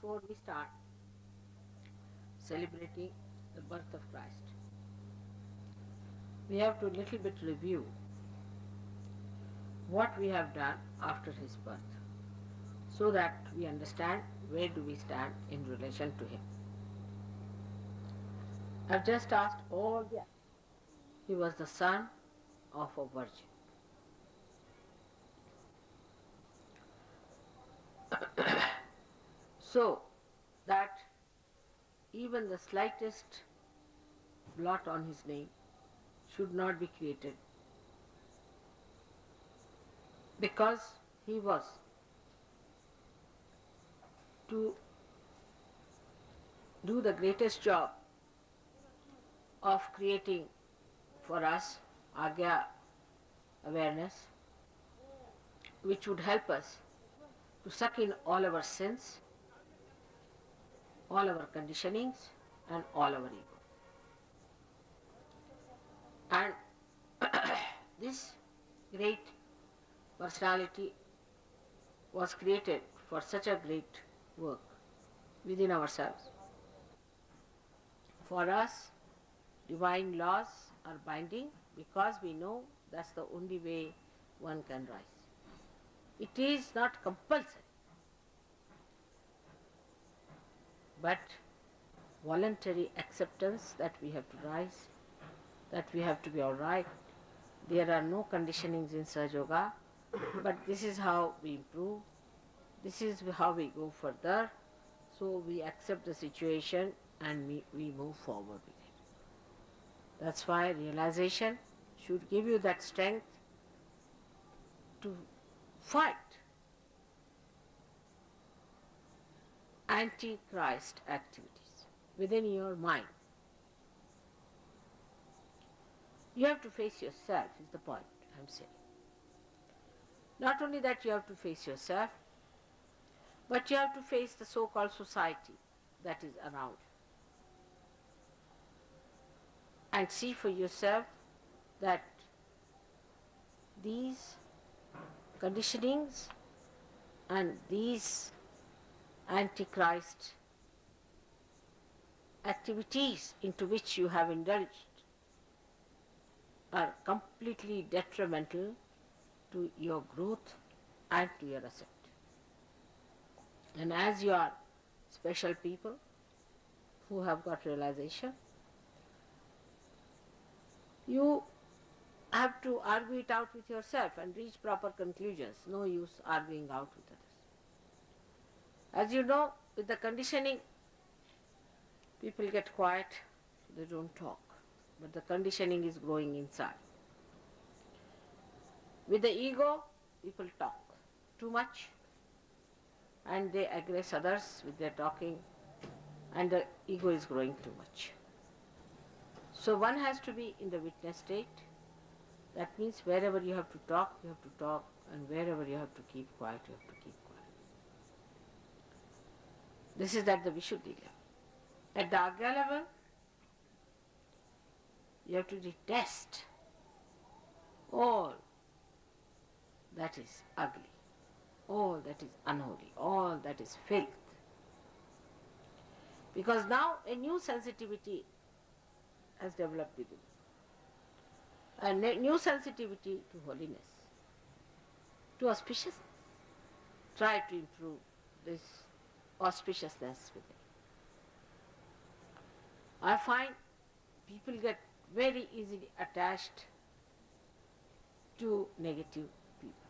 before we start celebrating the birth of Christ, we have to little bit review what we have done after his birth so that we understand where do we stand in relation to him. I've just asked all the. He was the son of a virgin. So that even the slightest blot on his name should not be created, because he was to do the greatest job of creating for us Agya awareness, which would help us to suck in all our sins, all our conditionings, and all our ego. And this great personality was created for such a great work within ourselves. For us, divine laws are binding because we know that's the only way one can rise. It is not compulsory, but voluntary acceptance that we have to rise, that we have to be all right. There are no conditionings in Sahaja Yoga, but this is how we improve, this is how we go further. So we accept the situation and we move forward with it. That's why realization should give you that strength to fight anti-Christ activities within your mind. You have to face yourself is the point I'm saying. Not only that you have to face yourself, but you have to face the so-called society that is around. And see for yourself that these conditionings and these antichrist activities into which you have indulged are completely detrimental to your growth and to your ascent. And as you are special people who have got realization, you have to argue it out with yourself and reach proper conclusions. No use arguing out with others. As you know, with the conditioning, people get quiet, they don't talk. But the conditioning is growing inside. With the ego, people talk too much and they aggress others with their talking, and the ego is growing too much. So one has to be in the witness state. That means wherever you have to talk, you have to talk, and wherever you have to keep quiet, you have to keep quiet. This is at the Vishuddhi level. At the Agya level, you have to detest all that is ugly, all that is unholy, all that is filth. Because now a new sensitivity has developed within you. A new sensitivity to holiness, to auspiciousness. Try to improve this auspiciousness within. I find people get very easily attached to negative people.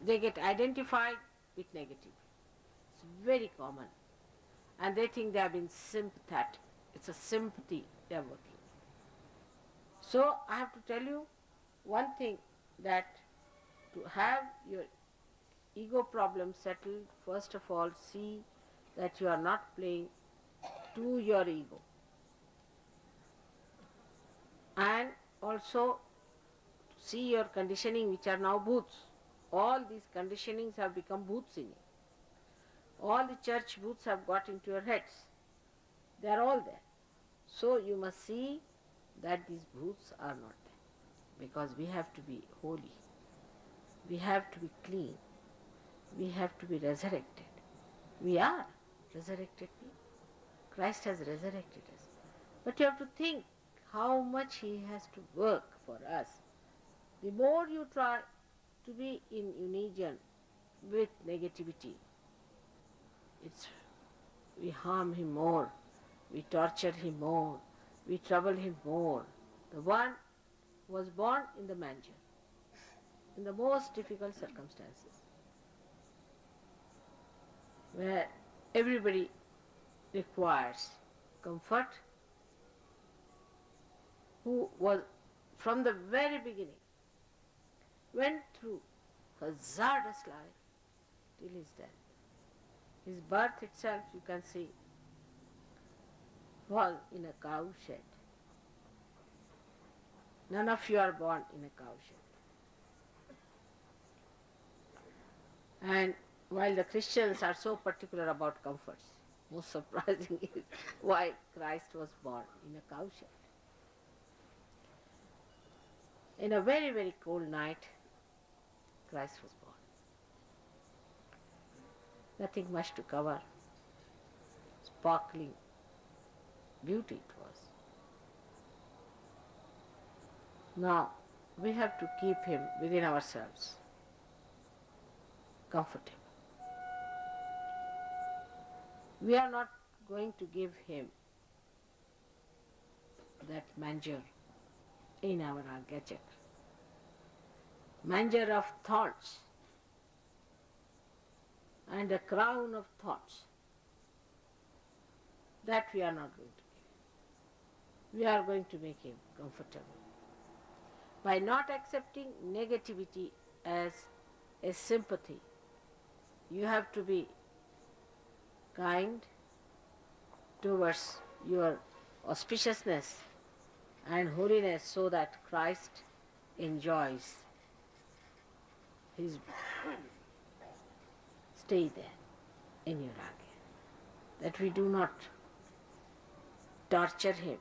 They get identified with negative. It's very common. And they think they have been sympathetic. It's a sympathy they are working. So I have to tell you one thing, that to have your ego problem settled, first of all, see that you are not playing to your ego. And also see your conditioning, which are now booths. All these conditionings have become booths in you. All the church booths have got into your heads. They are all there. So you must see that these booths are not there. Because we have to be holy. We have to be clean. We have to be resurrected. We are. resurrected people. Christ has resurrected us. But you have to think how much He has to work for us. The more you try to be in union with negativity, we harm Him more, we torture Him more, we trouble Him more. The one was born in the manger, in the most difficult circumstances, where everybody requires comfort, who was from the very beginning, went through hazardous life till his death. His birth itself, you can see, was in a cow shed. None of you are born in a cow shed. And while the Christians are so particular about comforts, most surprising is why Christ was born in a cow shed. In a very, very cold night, Christ was born. Nothing much to cover. Sparkling beauty it was. Now, we have to keep Him within ourselves, comfortable. We are not going to give Him that manger in our Agya, manger of thoughts and a crown of thoughts. That we are not going to give. We are going to make Him comfortable by not accepting negativity as a sympathy. You have to be kind towards your auspiciousness and holiness so that Christ enjoys His stay there in your Agya. That we do not torture Him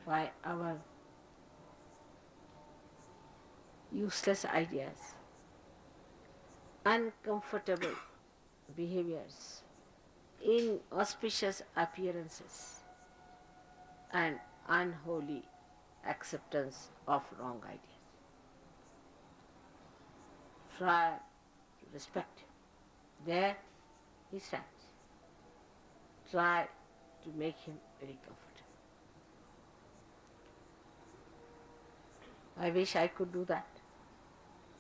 by our useless ideas, uncomfortable behaviors, inauspicious appearances, and unholy acceptance of wrong ideas. Try to respect Him. There He stands. Try to make Him very comfortable. I wish I could do that.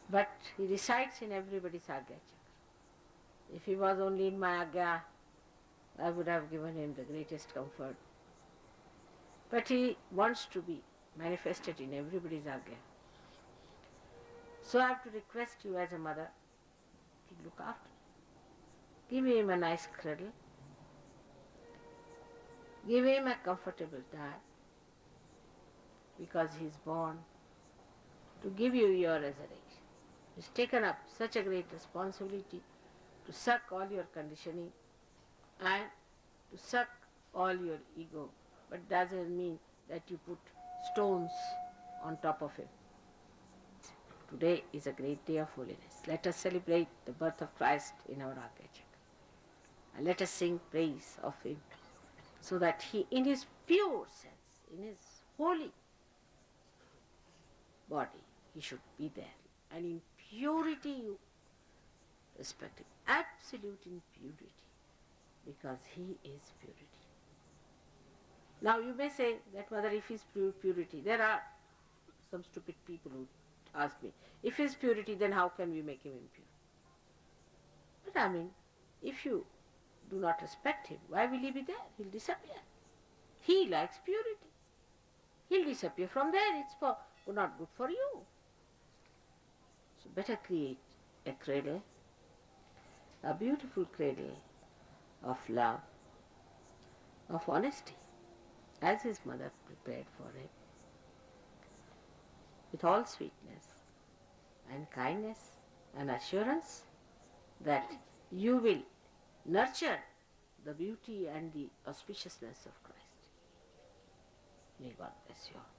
But He resides in everybody's Agya Chakra. If He was only in my Agya, I would have given Him the greatest comfort. But He wants to be manifested in everybody's Agya. So I have to request you as a mother to look after Him. Give Him a nice cradle. Give Him a comfortable diet, because He is born to give you your resurrection. He's taken up such a great responsibility to suck all your conditioning and to suck all your ego, but doesn't mean that you put stones on top of Him. Today is a great day of holiness. Let us celebrate the birth of Christ in our Agya Chakra. And let us sing praise of Him so that He, in His pure sense, in His holy body, He should be there. And in purity you respect Him. Absolute in purity, because He is purity. Now you may say that Mother, if He is purity, there are some stupid people who ask me, if He is purity, then how can we make Him impure? But I mean, if you do not respect Him, why will He be there? He'll disappear. He likes purity. He'll disappear from there. It's not good for you. So better create a cradle, a beautiful cradle of love, of honesty, as His mother prepared for Him, with all sweetness and kindness and assurance that you will nurture the beauty and the auspiciousness of Christ. May God bless you all.